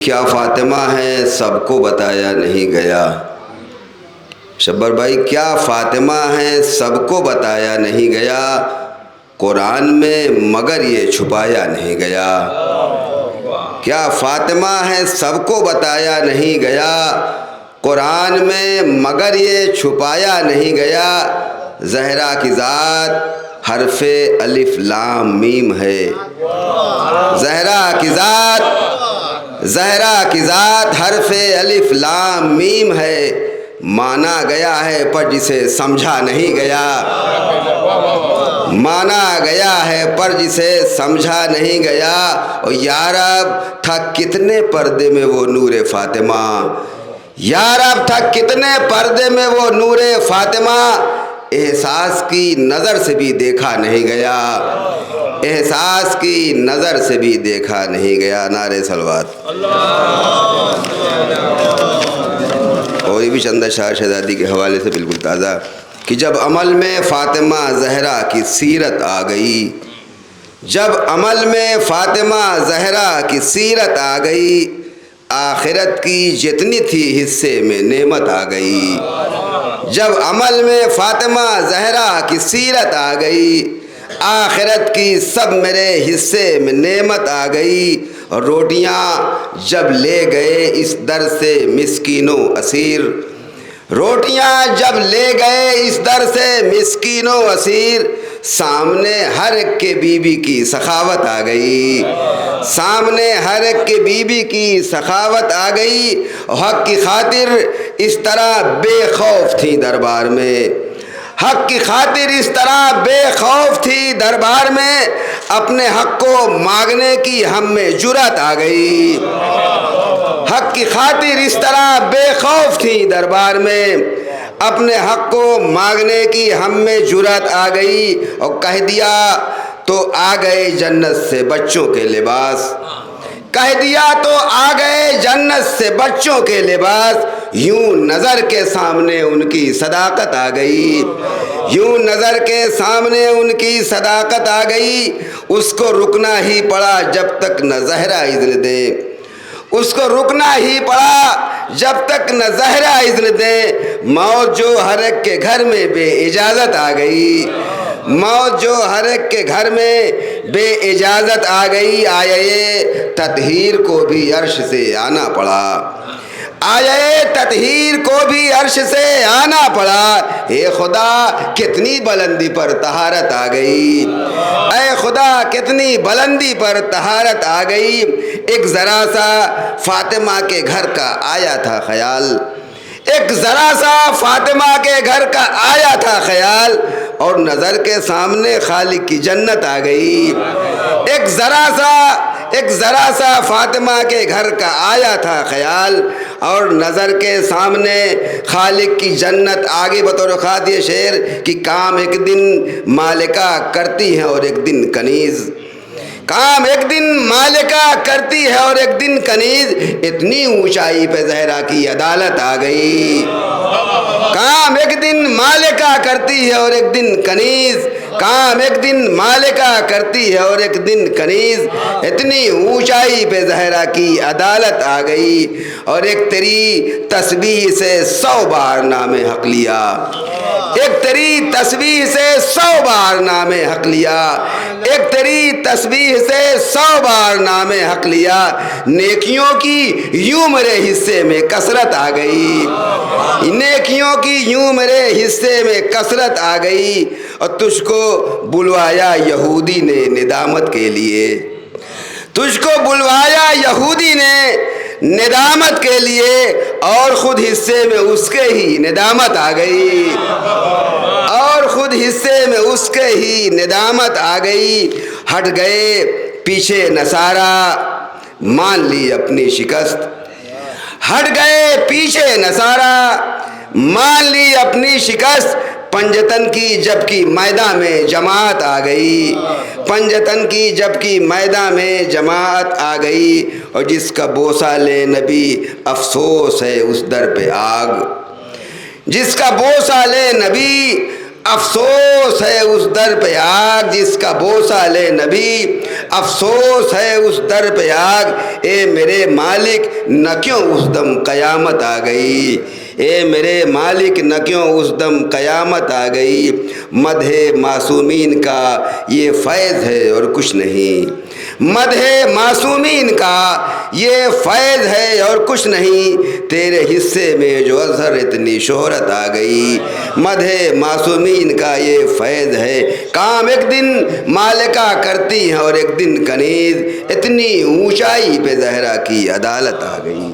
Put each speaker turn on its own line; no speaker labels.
کیا فاطمہ ہے سب کو بتایا نہیں گیا؟ شبر بھائی، کیا فاطمہ ہے سب کو بتایا نہیں گیا، قرآن میں مگر یہ چھپایا نہیں گیا۔ کیا فاطمہ ہے سب کو بتایا نہیں گیا، قرآن میں مگر یہ چھپایا نہیں گیا۔ زہرا کی ذات حرف الف لام میم ہے، زہرا کی ذات حرف الف لام میم ہے، مانا گیا ہے پر جسے سمجھا نہیں گیا، مانا گیا ہے پر جسے سمجھا نہیں گیا۔ اور یارب تھا کتنے پردے میں وہ نور فاطمہ، یارب تھا کتنے پردے میں وہ نور فاطمہ، احساس کی نظر سے بھی دیکھا نہیں گیا، احساس کی نظر سے بھی دیکھا نہیں گیا۔ نعرہ صلوات۔ اور یہ بھی چندہ شاہ شہزادی کے حوالے سے بالکل تازہ کہ جب عمل میں فاطمہ زہرا کی سیرت آ گئی، جب عمل میں فاطمہ زہرا کی سیرت آ گئی، آخرت کی جتنی تھی حصے میں نعمت آ گئی۔ جب عمل میں فاطمہ زہرا کی سیرت آ گئی، آخرت کی سب میرے حصے میں نعمت آ گئی۔ اور روٹیاں جب لے گئے اس در سے مسکین و اسیر، روٹیاں جب لے گئے اس در سے مسکین و اسیر، سامنے ہر ایک کے بی بی کی سخاوت آ گئی، سامنے ہر ایک کے بی بی کی سخاوت آ گئی۔ حق کی خاطر اس طرح بے خوف تھی دربار میں، حق کی خاطر اس طرح بے خوف تھی دربار میں، اپنے حق کو مانگنے کی ہم میں جرأت آ گئی۔ حق کی خاطر اس طرح بے خوف تھی دربار میں، اپنے حق کو مانگنے کی ہم میں جرأت آ گئی۔ اور کہہ دیا تو آ گئے جنت سے بچوں کے لباس، کہہ دیا تو آ گئے جنت سے بچوں کے لباس، یوں نظر کے سامنے ان کی صداقت آ گئی، یوں نظر کے سامنے ان کی صداقت آ گئی۔ اس کو رکنا ہی پڑا جب تک نہ زہرا اذن دے، اس کو رکنا ہی پڑا جب تک نہ زہرا اذن دے، موت جو ہر ایک کے گھر میں بے اجازت آ گئی، موت جو ہر ایک کے گھر میں بے اجازت آ گئی۔ آیے تطہیر کو بھی عرش سے آنا پڑا، آیے تطہیر کو بھی عرش سے آنا پڑا۔ اے خدا کتنی بلندی پر طہارت آ گئی، اے خدا کتنی بلندی پر طہارت آ گئی۔ ایک ذرا سا فاطمہ کے گھر کا آیا تھا خیال، ایک ذرا سا فاطمہ کے گھر کا آیا تھا خیال، اور نظر کے سامنے خالق کی جنت آ گئی۔ ایک ذرا سا فاطمہ کے گھر کا آیا تھا خیال، اور نظر کے سامنے خالق کی جنت آگے بطور خاص یہ شعر کہ کام ایک دن مالکہ کرتی ہے اور ایک دن کنیز، کام ایک دن مالکہ کرتی ہے اور ایک دن کنیز، اتنی اونچائی پہ زہرا کی عدالت آ گئی۔ کام ایک دن مالکہ کرتی ہے اور ایک دن کنیز، کام ایک دن مالکہ کرتی ہے اور ایک دن کنیز، اتنی اونچائی پہ زہرا کی عدالت آ گئی۔ اور ایک تیری تسبیح سے 100 بار نام حق لیا، ایک تیری تسبیح سے 100 بار نام حق لیا، ایک تیری تسبیح سے 100 بار نام حق لیا۔ نیکیوں کی یوں میرے حصے میں کثرت آ گئی، نیکیوں کی یوں میرے حصے میں کثرت آ گئی۔ اور تجھ کو بلوایا یہودی نے ندامت کے لیے، تجھ کو بلوایا یہودی نے ندامت کے لیے، اور خود حصے میں اس کے ہی ندامت آ گئی، اور خود حصے میں اس کے ہی ندامت آ گئی۔ ہٹ گئے پیچھے نصارا مان لی اپنی شکست، ہٹ گئے پیچھے نصارا مان لی اپنی شکست، پنجتن کی جب کی میدان میں جماعت آ گئی، پنجتن کی جب کی میدان میں جماعت آ گئی۔ اور جس کا بوسہ لے نبی افسوس ہے اس در پہ آگ، جس کا بوسہ لے نبی افسوس ہے اس در پہ آگ جس کا بوسہ لے نبی، افسوس ہے اس در پہ آگ اے میرے مالک نہ کیوں اس دم قیامت آ گئی، اے میرے مالک نہ کیوں اس دم قیامت آ گئی۔ مدح معصومین کا یہ فیض ہے اور کچھ نہیں، مدح معصومین کا یہ فیض ہے اور کچھ نہیں، تیرے حصے میں جو اظہر اتنی شہرت آ گئی۔ مدح معصومین کا یہ فیض ہے، کام ایک دن مالکہ کرتی ہیں اور ایک دن کنیز، اتنی اونچائی پہ زہرا کی عدالت آ گئی۔